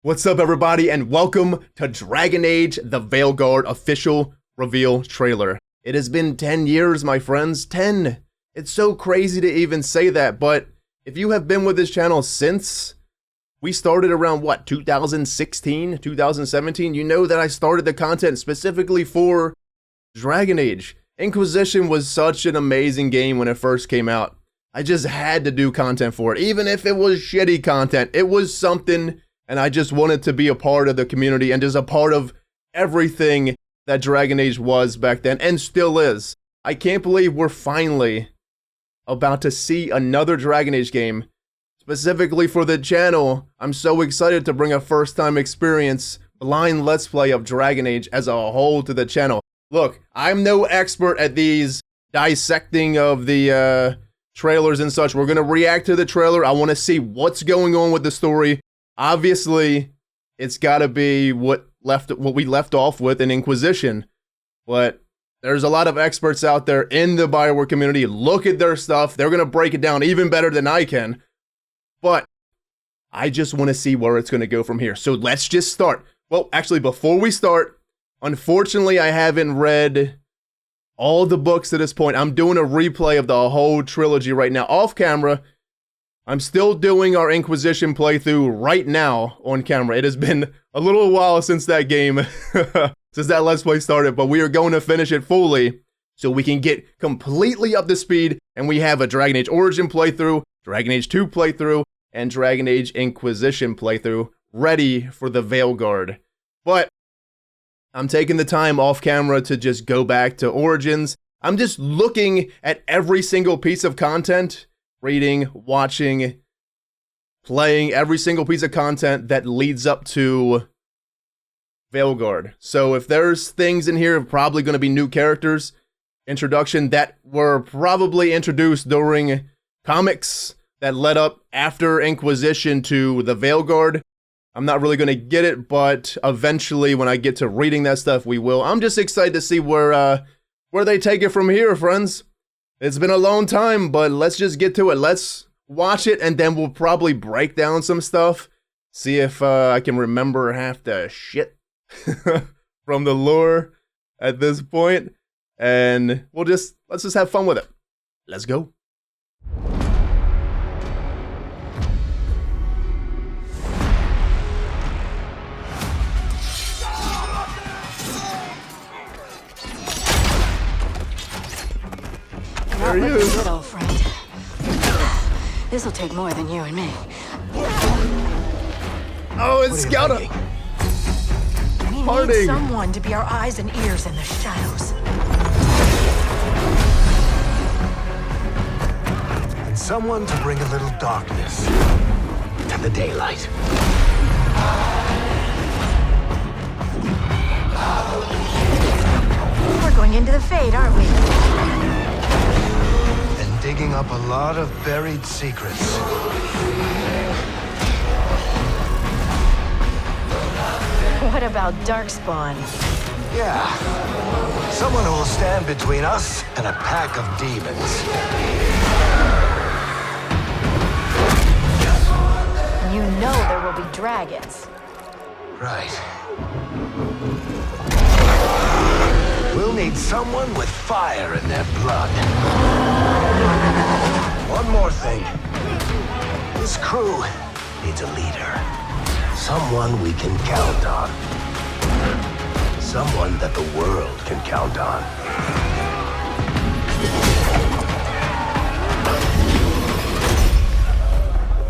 What's up, everybody, and welcome to Dragon Age the Veilguard official reveal trailer. It has been 10 years, my friends. 10! It's so crazy to even say that, but if you have been with this channel since we started around, what, 2016, 2017, you know that I started the content specifically for Dragon Age. Inquisition was such an amazing game when it first came out. I just had to do content for it. Even if it was shitty content, it was something. And I just wanted to be a part of the community and just a part of everything that Dragon Age was back then and still is. I can't believe we're finally about to see another Dragon Age game specifically for the channel. I'm so excited to bring a first-time experience, blind Let's Play of Dragon Age as a whole to the channel. Look, I'm no expert at these dissecting of the trailers and such. We're going to react to the trailer. I want to see what's going on with the story. Obviously, it's got to be what we left off with in Inquisition, but there's a lot of experts out there in the Bioware community. Look at their stuff. They're going to break it down even better than I can, but I just want to see where it's going to go from here. So let's just start. Well, actually, before we start, unfortunately, I haven't read all the books to this point. I'm doing a replay of the whole trilogy right now off camera. I'm still doing our Inquisition playthrough right now on camera. It has been a little while since that game, since that Let's Play started, but we are going to finish it fully so we can get completely up to speed, and we have a Dragon Age Origin playthrough, Dragon Age 2 playthrough, and Dragon Age Inquisition playthrough ready for the Veilguard. But I'm taking the time off camera to just go back to Origins. I'm just looking at every single piece of content, reading, watching, playing every single piece of content that leads up to Veilguard. So if there's things in here, probably going to be new characters, introduction that were probably introduced during comics that led up after Inquisition to the Veilguard. I'm not really going to get it, but eventually when I get to reading that stuff, we will. I'm just excited to see where they take it from here, friends. It's been a long time, but let's just get to it. Let's watch it, and then we'll probably break down some stuff. See if I can remember half the shit from the lore at this point. And let's just have fun with it. Let's go. Not looking good, old friend. This'll take more than you and me. Oh, it's Scout. We need someone to be our eyes and ears in the shadows. And someone to bring a little darkness to the daylight. We're going into the Fade, aren't we? Digging up a lot of buried secrets. What about Darkspawn? Yeah. Someone who will stand between us and a pack of demons. You know there will be dragons. Right. We'll need someone with fire in their blood. One more thing. This crew needs a leader. Someone we can count on. Someone that the world can count on.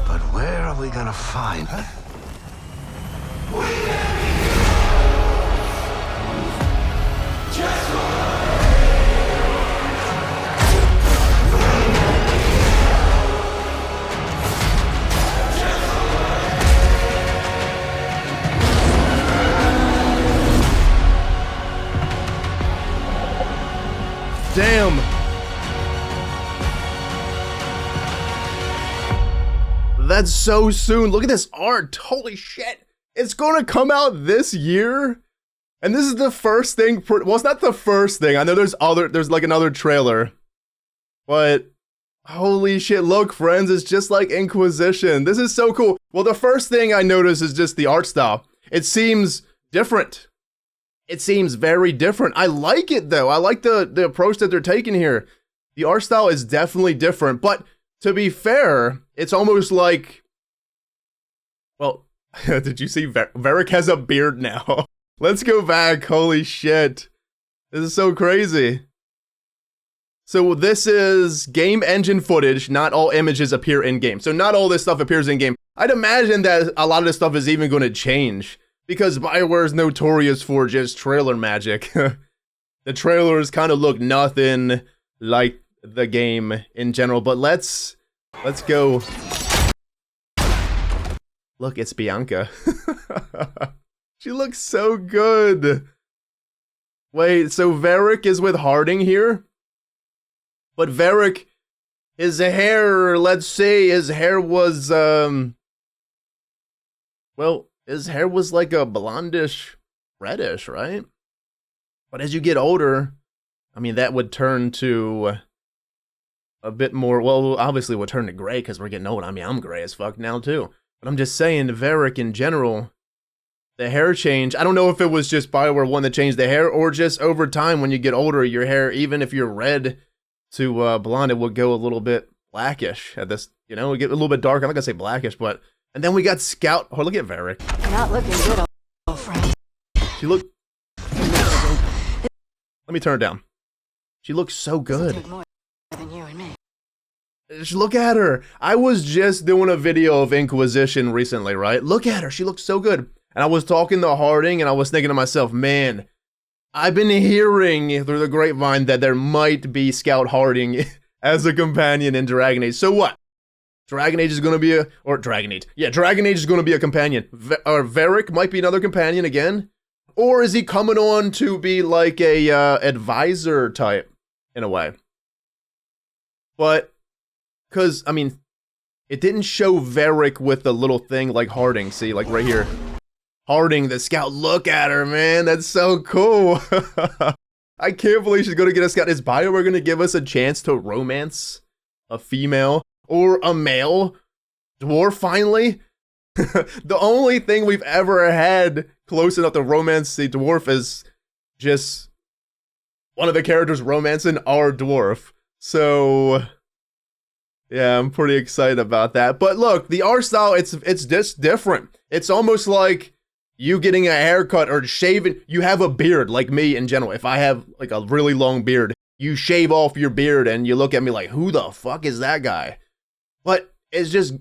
But where are we gonna find her? Damn. That's so soon. Look at this art. Holy shit. It's going to come out this year. And this is the first thing. Well, it's not the first thing. I know there's like another trailer. But Holy shit, look, friends, it's just like Inquisition. This is so cool. Well, the first thing I notice is just the art style. It seems different. It seems very different. I like it, though. I like the approach that they're taking here. The art style is definitely different, but to be fair, it's almost like... Well, did you see Varric has a beard now? Let's go back. Holy shit. This is so crazy. So this is game engine footage. Not all images appear in-game. So not all this stuff appears in-game. I'd imagine that a lot of this stuff is even going to change, because Bioware is notorious for just trailer magic. The trailers kind of look nothing like the game in general, but let's go. Look, it's Bianca. She looks so good. Wait, so Varric is with Harding here? But Varric, his hair, let's say his hair was, well, his hair was like a blondish, reddish, right? But as you get older, I mean, that would turn to a bit more, well, obviously it would turn to gray because we're getting old. I mean, I'm gray as fuck now too. But I'm just saying, Varric in general, the hair change, I don't know if it was just Bioware one that changed the hair, or just over time when you get older, your hair, even if you're red to blonde, it would go a little bit blackish at this, you know, it would get a little bit darker. I'm not gonna say blackish, but, and then we got Scout. Oh, look at Varric. Not looking good, old friend. She looked, let me turn it down. She looks so good. Take more than you and me. Just look at her. I was just doing a video of Inquisition recently, right? Look at her. She looks so good. And I was talking to Harding, and I was thinking to myself, man, I've been hearing through the grapevine that there might be Scout Harding as a companion in Dragon Age. So what? Dragon Age is going to be Dragon Age. Yeah, Dragon Age is going to be a companion. Varric might be another companion again. Or is he coming on to be like a advisor type, in a way? But, because, I mean, it didn't show Varric with the little thing like Harding. See, like right here. Harding, the Scout, look at her, man. That's so cool. I can't believe she's going to get a Scout. Is Bioware going to give us a chance to romance a female or a male dwarf finally? The only thing we've ever had close enough to romance the dwarf is just one of the characters romancing our dwarf. So, yeah, I'm pretty excited about that. But look, the art style, it's just different. It's almost like you getting a haircut or shaving. You have a beard, like me in general. If I have like a really long beard, you shave off your beard and you look at me like, who the fuck is that guy? But it's just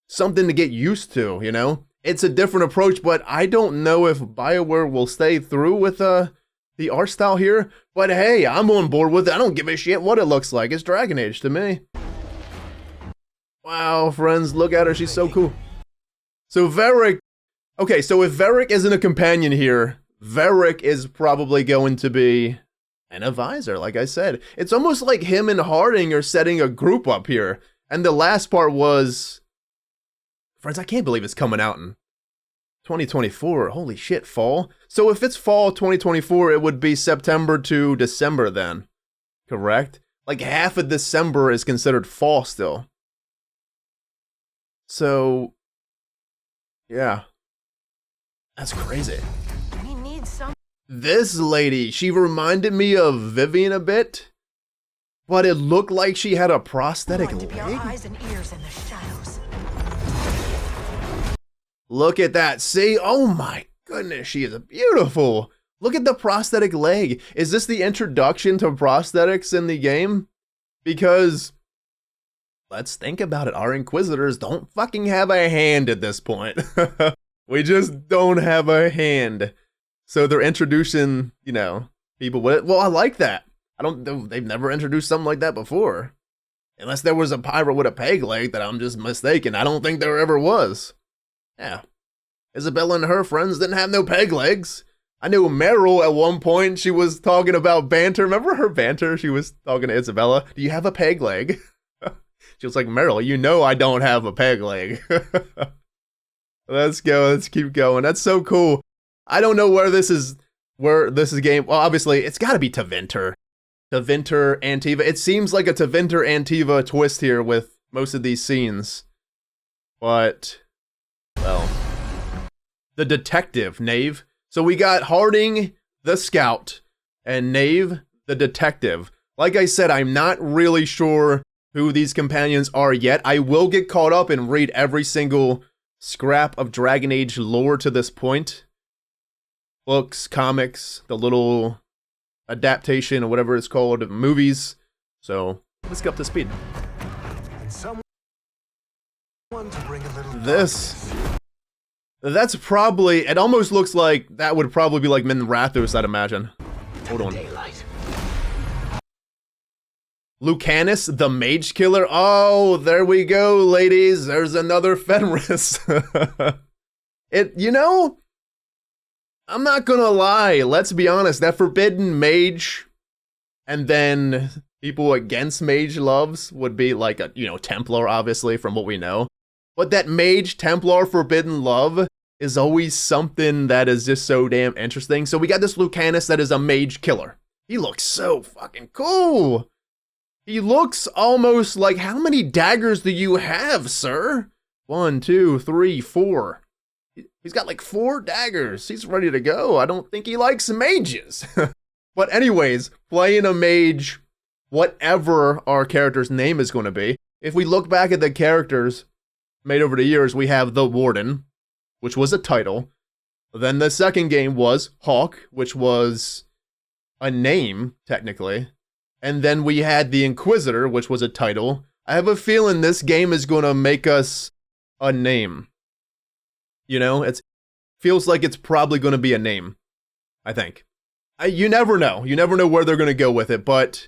something to get used to, you know? It's a different approach, but I don't know if Bioware will stay through with the art style here. But hey, I'm on board with it. I don't give a shit what it looks like. It's Dragon Age to me. Wow, friends, look at her. She's so cool. So Varric, okay, so if Varric isn't a companion here, Varric is probably going to be an advisor, like I said. It's almost like him and Harding are setting a group up here. And the last part was, friends, I can't believe it's coming out in 2024. Holy shit, fall. So if it's fall 2024, it would be September to December then, correct? Like half of December is considered fall still. So, yeah. That's crazy. We need some. This lady, she reminded me of Vivian a bit, but it looked like she had a prosthetic Want to be our leg. eyes and ears in the shadows. Look at that. See? Oh my goodness, she is beautiful. Look at the prosthetic leg. Is this the introduction to prosthetics in the game? Because, let's think about it. Our Inquisitors don't fucking have a hand at this point. We just don't have a hand. So they're introducing, you know, people with it. Well, I like that. They've never introduced something like that before. Unless there was a pirate with a peg leg that I'm just mistaken. I don't think there ever was. Yeah. Isabella and her friends didn't have no peg legs. I knew Meryl at one point, she was talking about banter. Remember her banter? She was talking to Isabella. Do you have a peg leg? She was like, Meryl, you know I don't have a peg leg. Let's go. Let's keep going. That's so cool. I don't know where this is game. Well, obviously, it's got to be Tevinter. Tevinter Antiva. It seems like a Tevinter Antiva twist here with most of these scenes. But, well, the detective, Knave. So we got Harding, the scout, and Knave, the detective. Like I said, I'm not really sure who these companions are yet. I will get caught up and read every single scrap of Dragon Age lore to this point. Books, comics, the little adaptation or whatever it's called, movies. So let's get up to speed. This, that's probably, it almost looks like that would probably be like Min Rathos, I'd imagine. Hold on. Lucanus, the Mage Killer. Oh, there we go, ladies. There's another Fenris. You know, I'm not gonna lie. Let's be honest. That Forbidden Mage, and then people against Mage loves would be like a, Templar, obviously, from what we know. But that Mage, Templar, Forbidden Love is always something that is just so damn interesting. So we got this Lucanus that is a Mage Killer. He looks so fucking cool. He looks almost like, how many daggers do you have, sir? 1, 2, 3, 4. He's got like 4 daggers. He's ready to go. I don't think he likes mages. But anyways, playing a mage, whatever our character's name is going to be. If we look back at the characters made over the years, we have the Warden, which was a title. Then the second game was Hawk, which was a name, technically. And then we had the Inquisitor, which was a title. I have a feeling this game is going to make us a name. It feels like it's probably going to be a name, I think. You never know. You never know where they're going to go with it, but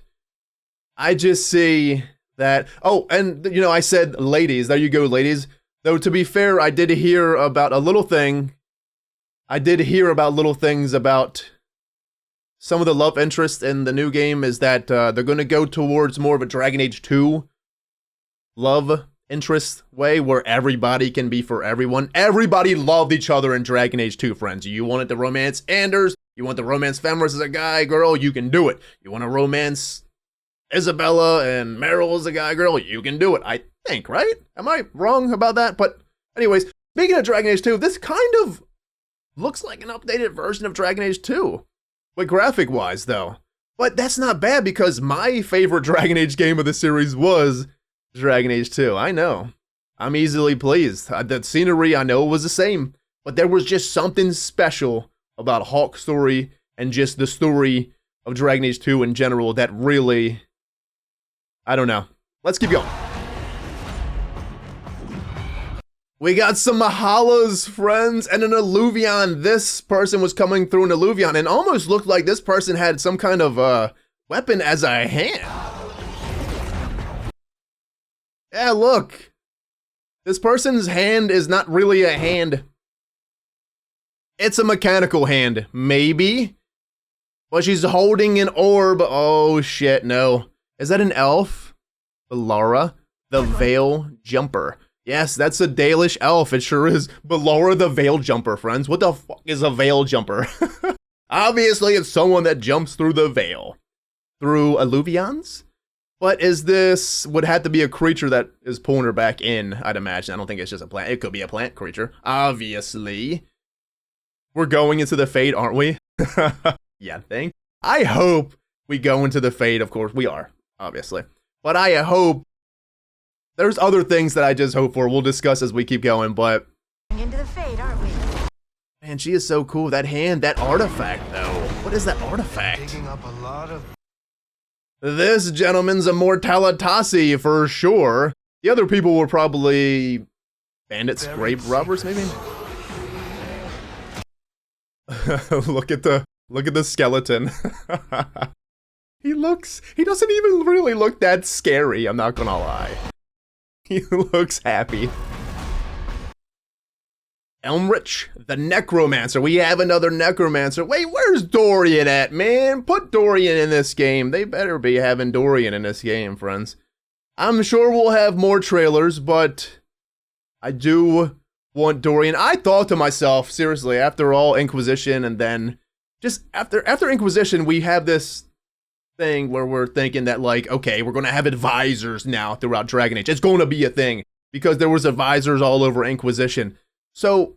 I just see that. Oh, and, I said ladies. There you go, ladies. Though, to be fair, I did hear about a little thing. I did hear about little things about some of the love interest in the new game is that they're going to go towards more of a Dragon Age 2 love interest way where everybody can be for everyone. Everybody loved each other in Dragon Age 2, friends. You wanted to romance Anders, you want to romance Fenris as a guy, girl, you can do it. You want to romance Isabella and Meryl as a guy, girl, you can do it. I think, right? Am I wrong about that? But anyways, speaking of Dragon Age 2, this kind of looks like an updated version of Dragon Age 2. But graphic-wise, though. But that's not bad because my favorite Dragon Age game of the series was Dragon Age 2. I know. I'm easily pleased. The scenery, I know, was the same. But there was just something special about Hawk's story and just the story of Dragon Age 2 in general that really, I don't know. Let's keep going. We got some Mahalas, friends, and an Alluvion. This person was coming through an Alluvion and almost looked like this person had some kind of weapon as a hand. Yeah, look. This person's hand is not really a hand. It's a mechanical hand, maybe. But she's holding an orb. Oh, shit, no. Is that an elf? Laura, the Veil Jumper. Yes, that's a Dalish elf, it sure is. But Laura the Veil Jumper, friends. What the fuck is a Veil Jumper? Obviously, it's someone that jumps through the veil. Through Alluvions? But would have to be a creature that is pulling her back in, I'd imagine. I don't think it's just a plant. It could be a plant creature, obviously. We're going into the Fade, aren't we? Yeah, I think. I hope we go into the Fade, of course. We are, obviously. But I hope there's other things that I just hope for. We'll discuss as we keep going, but Into the Fade, aren't we? man, she is so cool. That hand, that artifact, though. What is that artifact? Picking up a lot of... This gentleman's a Mortalitasi for sure. The other people were probably bandits, grave robbers, maybe. Look at the skeleton. He doesn't even really look that scary, I'm not gonna lie. He looks happy. Elmrich, the Necromancer. We have another Necromancer. Wait, where's Dorian at, man? Put Dorian in this game. They better be having Dorian in this game, friends. I'm sure we'll have more trailers, but I do want Dorian. I thought to myself, seriously, after all Inquisition and then just after Inquisition, we have this thing where we're thinking that, like, okay, we're going to have advisors now throughout Dragon Age. It's going to be a thing because there was advisors all over Inquisition. So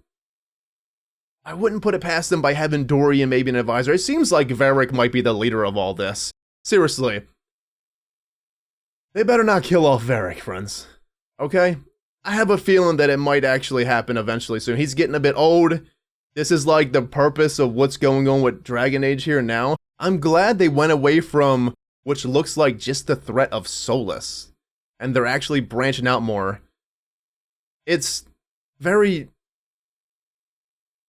I wouldn't put it past them by having Dorian maybe an advisor. It seems like Varric might be the leader of all this. Seriously. They better not kill off Varric, friends. Okay? I have a feeling that it might actually happen eventually soon. He's getting a bit old. This is like the purpose of what's going on with Dragon Age here now. I'm glad they went away from which looks like just the threat of Solus. And they're actually branching out more. It's very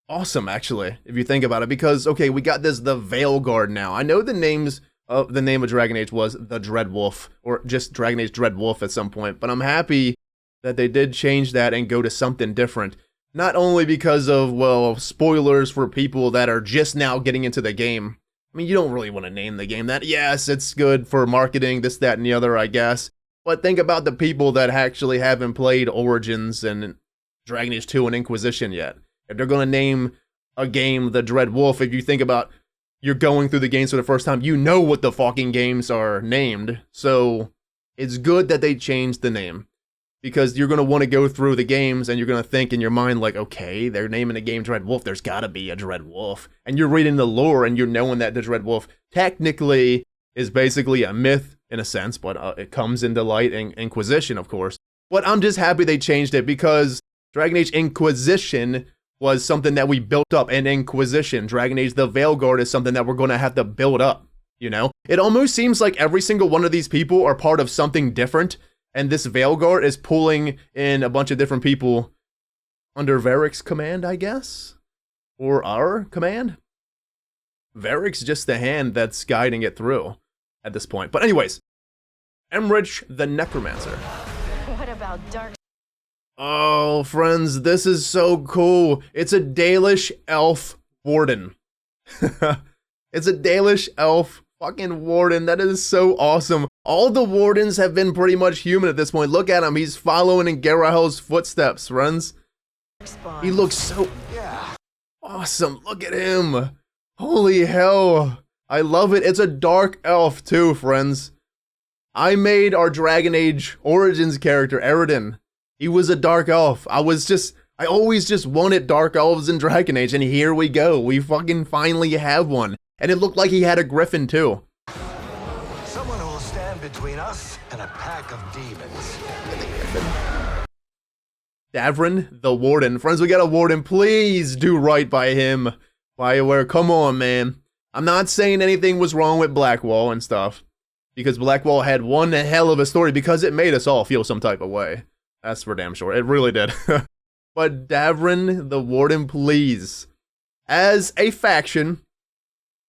awesome, actually, if you think about it. Because, okay, we got this, the Veilguard now. I know the name of Dragon Age was the Dreadwolf, or just Dragon Age Dreadwolf at some point. But I'm happy that they did change that and go to something different. Not only because of, well, spoilers for people that are just now getting into the game. I mean, you don't really want to name the game that. Yes, it's good for marketing, this, that, and the other, I guess. But think about the people that actually haven't played Origins and Dragon Age 2 and Inquisition yet. If they're going to name a game the Dread Wolf, if you think about you're going through the games for the first time, you know what the fucking games are named. So it's good that they changed the name. Because you're going to want to go through the games and you're going to think in your mind like, okay, they're naming the game Dread Wolf, there's got to be a Dread Wolf. And you're reading the lore and you're knowing that the Dread Wolf technically is basically a myth in a sense, but it comes into light in Inquisition, of course. But I'm just happy they changed it because Dragon Age Inquisition was something that we built up, and Inquisition, Dragon Age the Veilguard, is something that we're going to have to build up, you know? It almost seems like every single one of these people are part of something different. And this Veilguard is pulling in a bunch of different people under Varric's command, I guess? Or our command? Varric's just the hand that's guiding it through at this point. But anyways, Emmerich the Necromancer. What about Dark? Oh, friends, this is so cool. It's a Dalish elf warden. It's a Dalish elf fucking warden. That is so awesome. All the wardens have been pretty much human at this point. Look at him. He's following in Garahel's footsteps, friends. He looks so awesome. Look at him. Holy hell. I love it. It's a dark elf too, friends. I made our Dragon Age Origins character, Eridan. He was a dark elf. I always just wanted dark elves in Dragon Age, and here we go. We fucking finally have one. And it looked like he had a griffin too. Someone who will stand between us and a pack of demons. Davrin, the Warden. Friends, we got a Warden. Please do right by him. Bioware, come on, man. I'm not saying anything was wrong with Blackwall and stuff. Because Blackwall had one hell of a story because it made us all feel some type of way. That's for damn sure. It really did. But Davrin, the Warden, please. As a faction,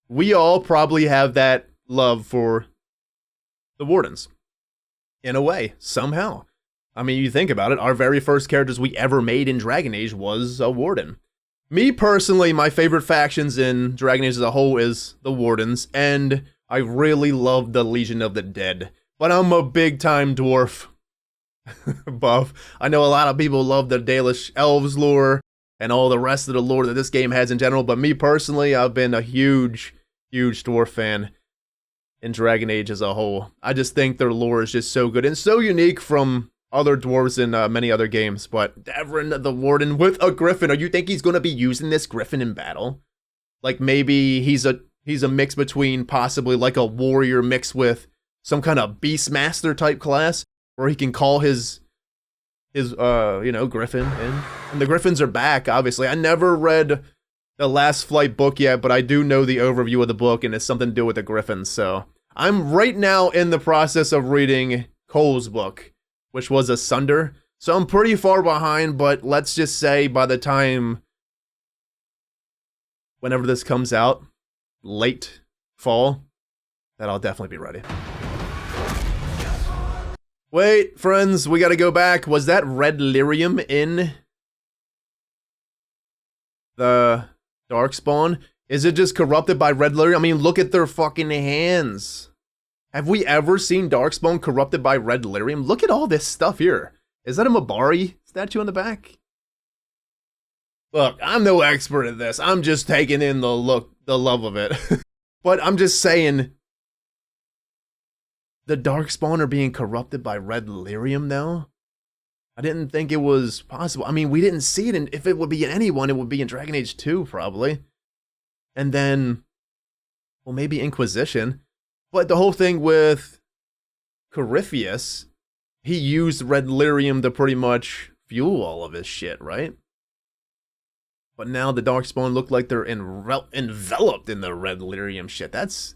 we all probably have that love for the Wardens. In a way, somehow. I mean, you think about it, our very first characters we ever made in Dragon Age was a Warden. Me personally, my favorite factions in Dragon Age as a whole is the Wardens, and I really love the Legion of the Dead. But I'm a big-time dwarf buff. I know a lot of people love the Dalish Elves lore, and all the rest of the lore that this game has in general, but me personally, I've been a huge dwarf fan in Dragon Age as a whole. I just think their lore is just so good and so unique from other dwarves in many other games. But Davrin the Warden with a griffin. Or you think he's going to be using this griffin in battle? Like maybe he's a mix between possibly like a warrior mixed with some kind of beastmaster type class, where he can call his griffin in. And the griffins are back, obviously. I never read the Last Flight book yet, but I do know the overview of the book, and it's something to do with the griffins. So I'm right now in the process of reading Cole's book, which was Asunder. So I'm pretty far behind, but let's just say by the time whenever this comes out, late fall, that I'll definitely be ready. Wait, friends, we gotta go back. Was that red lyrium in the Darkspawn? Is it just corrupted by red lyrium? I mean, look at their fucking hands. Have we ever seen Darkspawn corrupted by red lyrium? Look at all this stuff here. Is that a Mabari statue on the back? Look, I'm no expert at this. I'm just taking in the love of it. But I'm just saying, the Darkspawn are being corrupted by red lyrium now. I didn't think it was possible. I mean, we didn't see it, and if it would be in anyone, it would be in Dragon Age 2, probably. And then, well, maybe Inquisition. But the whole thing with Corypheus, he used red lyrium to pretty much fuel all of his shit, right? But now the Darkspawn look like they're enveloped in the red lyrium shit. That's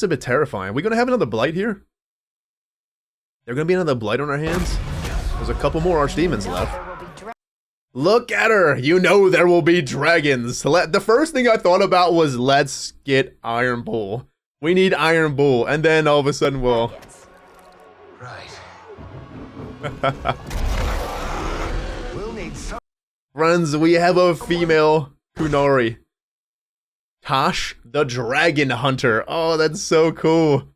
a bit terrifying. Are we gonna have another blight here? There gonna be another blight on our hands? There's a couple more archdemons left. Look at her! You know there will be dragons! The first thing I thought about was, let's get Iron Bull. We need Iron Bull, and then all of a sudden we'll... Right. We'll need some... Friends, we have a female Kunari. Tosh, the Dragon Hunter. Oh, that's so cool.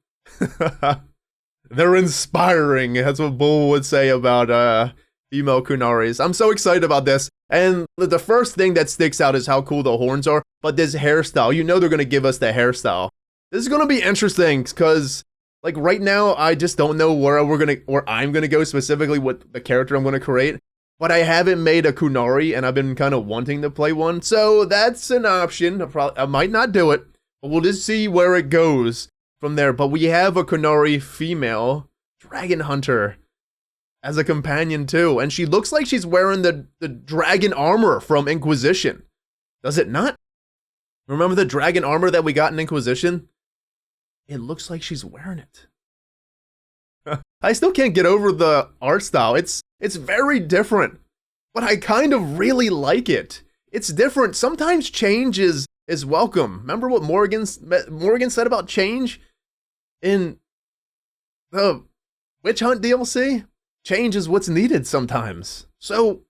They're inspiring. That's what Bull would say about female Kunaris. I'm so excited about this. And the first thing that sticks out is how cool the horns are. But this hairstyle, you know they're going to give us the hairstyle. This is going to be interesting because, like, right now, I just don't know where I'm going to go specifically with the character I'm going to create. But I haven't made a Kunari, and I've been kind of wanting to play one. So that's an option. I might not do it, but we'll just see where it goes from there. But we have a Kunari female Dragon Hunter as a companion too. And she looks like she's wearing the dragon armor from Inquisition. Does it not? Remember the dragon armor that we got in Inquisition? It looks like she's wearing it. I still can't get over the art style. It's very different, but I kind of really like it. It's different. Sometimes change is welcome. Remember what Morgan said about change in the Witch Hunt DLC? Change is what's needed sometimes. So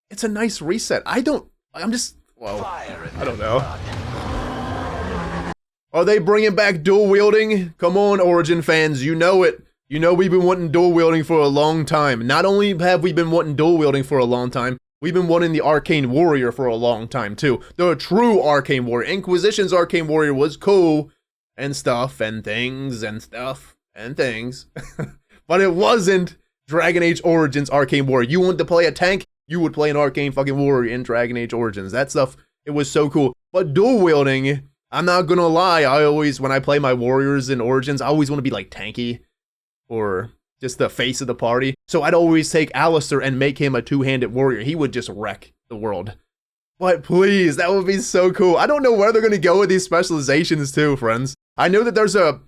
it's a nice reset. I don't know. Are they bringing back dual wielding? Come on, Origin fans, you know it. You know we've been wanting dual wielding for a long time. Not only have we been wanting dual wielding for a long time, we've been wanting the Arcane Warrior for a long time too. The true Arcane Warrior. Inquisition's Arcane Warrior was cool and stuff and things and stuff and things. But it wasn't Dragon Age Origins Arcane Warrior. You wanted to play a tank, you would play an Arcane fucking Warrior in Dragon Age Origins. That stuff, it was so cool. But dual wielding, I'm not gonna lie, when I play my warriors in Origins, I always want to be like tanky. Or just the face of the party. So I'd always take Alistair and make him a two-handed warrior. He would just wreck the world. But please, that would be so cool. I don't know where they're going to go with these specializations too, friends. I know that there's a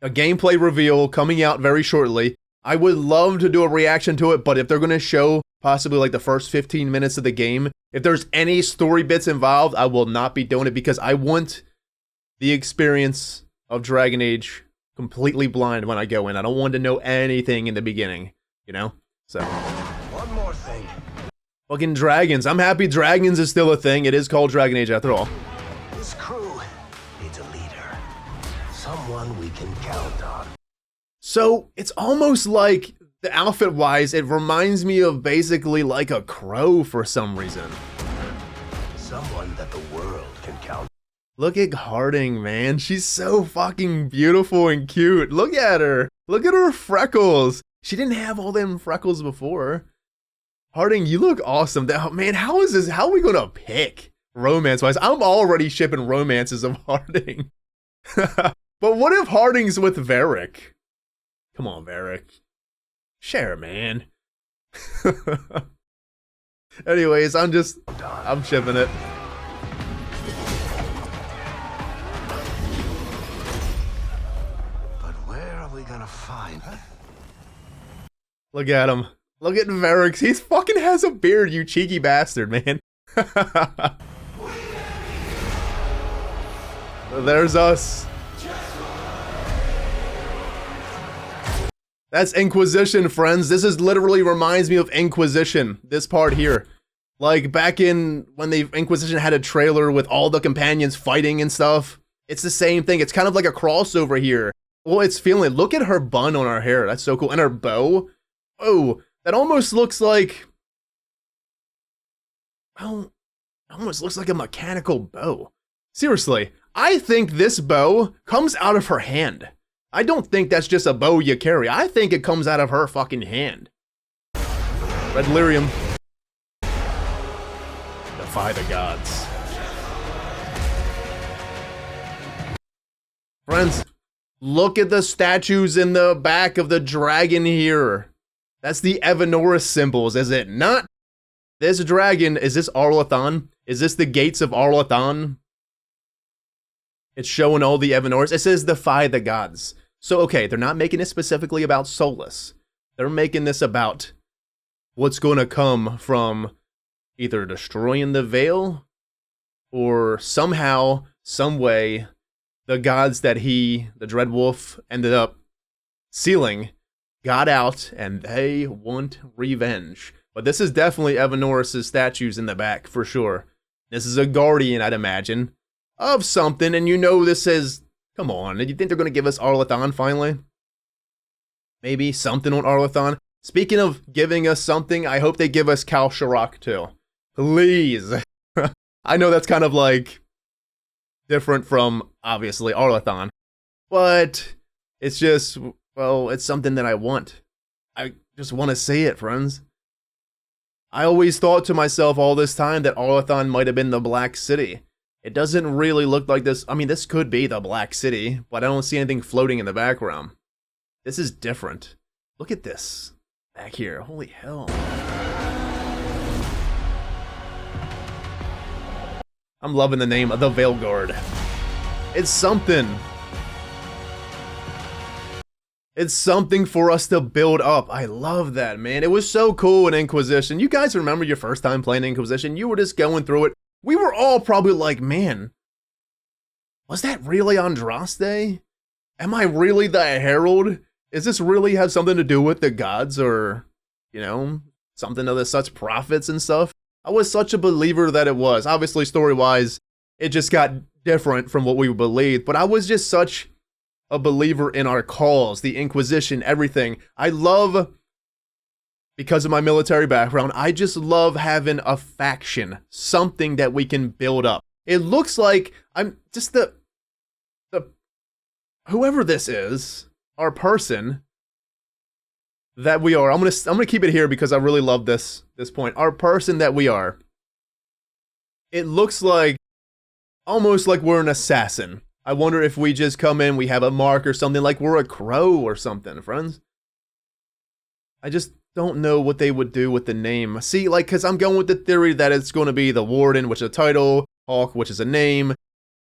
gameplay reveal coming out very shortly. I would love to do a reaction to it, but if they're going to show possibly like the first 15 minutes of the game, if there's any story bits involved, I will not be doing it because I want the experience of Dragon Age completely blind when I go in. I don't want to know anything in the beginning, you know? So. One more thing. Fucking dragons. I'm happy dragons is still a thing. It is called Dragon Age after all. This crew needs a leader. Someone we can count on. So, it's almost like, the outfit-wise, it reminds me of basically like a crow for some reason. Someone that the world can count on. Look at Harding, man. She's so fucking beautiful and cute. Look at her. Look at her freckles. She didn't have all them freckles before. Harding, you look awesome. Man, how are we gonna pick romance-wise? I'm already shipping romances of Harding. But what if Harding's with Varric? Come on, Varric. Share, man. Anyways, I'm shipping it. Fine. Look at him. Look at Varric. He fucking has a beard, you cheeky bastard, man. There's us. That's Inquisition, friends. This is literally reminds me of Inquisition. This part here. Like back in when the Inquisition had a trailer with all the companions fighting and stuff. It's the same thing. It's kind of like a crossover here. Well, it's feeling, look at her bun on her hair. That's so cool. And her bow. Oh, that almost looks like, well, it almost looks like a mechanical bow. Seriously, I think this bow comes out of her hand. I don't think that's just a bow you carry. I think it comes out of her fucking hand. Red lyrium. Defy the gods. Friends, look at the statues in the back of the dragon here. That's the Evanoris symbols, is it not? This dragon, is this Arlathan? Is this the gates of Arlathan? It's showing all the Evanoris. It says defy the gods. So, okay, they're not making it specifically about Solus. They're making this about what's going to come from either destroying the veil or somehow, some way, the gods that the Dreadwolf, ended up sealing got out and they want revenge. But this is definitely Evanoris' statues in the back, for sure. This is a guardian, I'd imagine, of something, and you know this is... Come on, do you think they're going to give us Arlathan finally? Maybe something on Arlathan? Speaking of giving us something, I hope they give us Kal Shirak too. Please. I know that's kind of like different from, obviously, Arlathan. But it's just, well, it's something that I want. I just want to see it, friends. I always thought to myself all this time that Arlathan might have been the Black City. It doesn't really look like this. I mean, this could be the Black City, but I don't see anything floating in the background. This is different. Look at this back here. Holy hell. I'm loving the name of the Veilguard. It's something. It's something for us to build up. I love that, man. It was so cool in Inquisition. You guys remember your first time playing Inquisition? You were just going through it. We were all probably like, man, was that really Andraste? Am I really the Herald? Is this really have something to do with the gods or, you know, something of the such prophets and stuff? I was such a believer that it was. Obviously, story-wise, it just got different from what we believed, but I was just such a believer in our cause, the Inquisition, everything. I love... Because of my military background, I just love having a faction, something that we can build up. It looks like I'm just whoever this is, our person that we are. I'm gonna keep it here because I really love this point. Our person that we are. It looks like almost like we're an assassin. I wonder if we just come in, we have a mark or something like we're a crow or something, friends. I just don't know what they would do with the name. See, like, because I'm going with the theory that it's going to be the Warden, which is a title, Hawk, which is a name,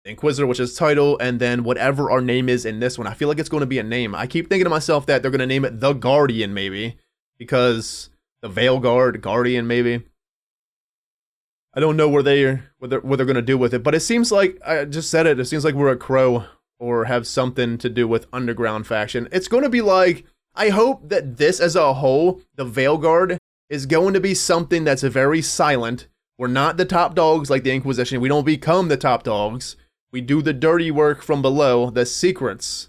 Inquisitor, which is title, and then whatever our name is in this one. I feel like it's going to be a name. I keep thinking to myself that they're going to name it the Guardian, maybe, because the Veilguard, Guardian, maybe. I don't know what they're going to do with it, but it seems like, I just said it, it seems like we're a crow or have something to do with underground faction. It's going to be like... I hope that this as a whole, the Veilguard, is going to be something that's very silent. We're not the top dogs like the Inquisition. We don't become the top dogs. We do the dirty work from below, the secrets,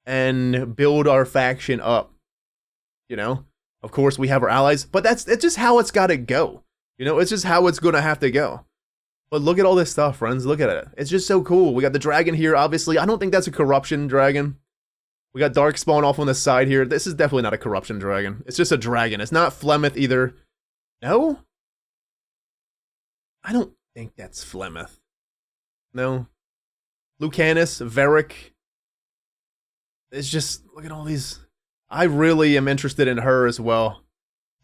and build our faction up. You know? Of course, we have our allies, but it's just how it's got to go. You know, it's just how it's going to have to go. But look at all this stuff, friends. Look at it. It's just so cool. We got the dragon here, obviously. I don't think that's a corruption dragon. We got Darkspawn off on the side here. This is definitely not a corruption dragon. It's just a dragon. It's not Flemeth either. No? I don't think that's Flemeth. No. Lucanus, Varric. It's just, look at all these. I really am interested in her as well.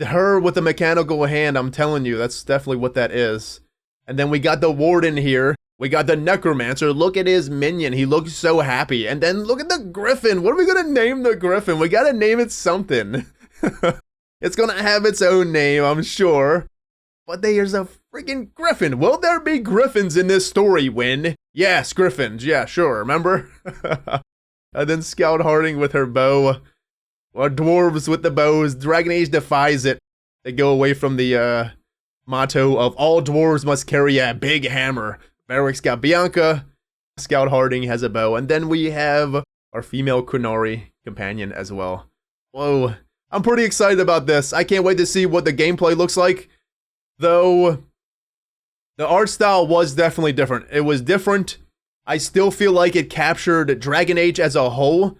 Her with the mechanical hand, I'm telling you, that's definitely what that is. And then we got the Warden here. We got the Necromancer. Look at his minion. He looks so happy. And then look at the Griffin. What are we going to name the Griffin? We got to name it something. It's going to have its own name, I'm sure. But there's a freaking Griffin. Will there be Griffins in this story, Win? Yes, Griffins. Yeah, sure. Remember? And then Scout Harding with her bow. Or dwarves with the bows. Dragon Age defies it. They go away from the motto of all dwarves must carry a big hammer. Varric's got Bianca, Scout Harding has a bow, and then we have our female Kunari companion as well. Whoa, I'm pretty excited about this. I can't wait to see what the gameplay looks like. Though, the art style was definitely different. It was different I still feel like it captured Dragon Age as a whole.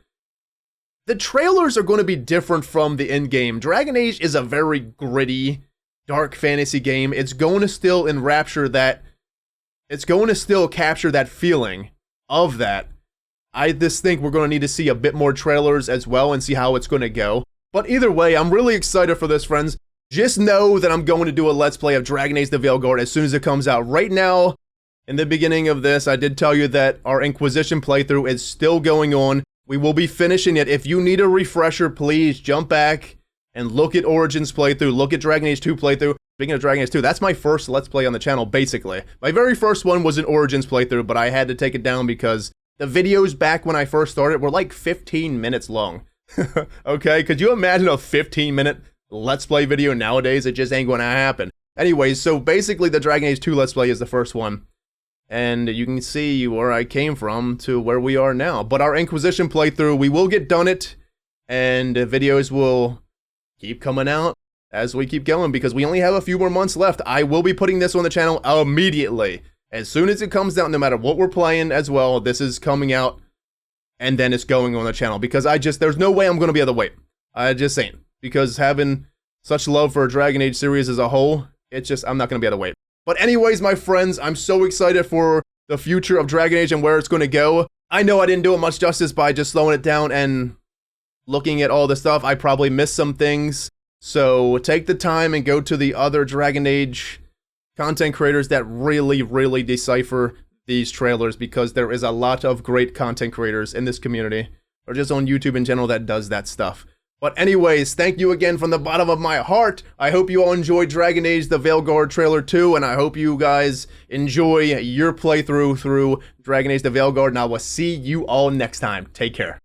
The trailers are going to be different from the in-game. Dragon Age is a very gritty, dark fantasy game. It's going to still enrapture that. It's going to still capture that feeling of that. I just think we're going to need to see a bit more trailers as well and see how it's going to go. But either way, I'm really excited for this, friends. Just know that I'm going to do a Let's Play of Dragon Age the Veilguard as soon as it comes out. Right now, in the beginning of this, I did tell you that our Inquisition playthrough is still going on. We will be finishing it. If you need a refresher, please jump back and look at Origins playthrough, look at Dragon Age 2 playthrough. Speaking of Dragon Age 2, that's my first Let's Play on the channel, basically. My very first one was an Origins playthrough, but I had to take it down because the videos back when I first started were like 15 minutes long. Okay, could you imagine a 15-minute Let's Play video nowadays? It just ain't gonna happen. Anyways, so basically the Dragon Age 2 Let's Play is the first one. And you can see where I came from to where we are now. But our Inquisition playthrough, we will get done it. And videos will keep coming out as we keep going because we only have a few more months left. I will be putting this on the channel immediately. As soon as it comes out, no matter what we're playing as well, this is coming out. And then it's going on the channel because there's no way I'm going to be able to wait. I just ain't. Because having such love for a Dragon Age series as a whole, I'm not going to be able to wait. But anyways, my friends, I'm so excited for the future of Dragon Age and where it's going to go. I know I didn't do it much justice by just slowing it down and looking at all the stuff. I probably missed some things. So take the time and go to the other Dragon Age content creators that really, really decipher these trailers because there is a lot of great content creators in this community or just on YouTube in general that does that stuff. But anyways, thank you again from the bottom of my heart. I hope you all enjoyed Dragon Age the Veilguard trailer 2, and I hope you guys enjoy your playthrough through Dragon Age the Veilguard, and I will see you all next time. Take care.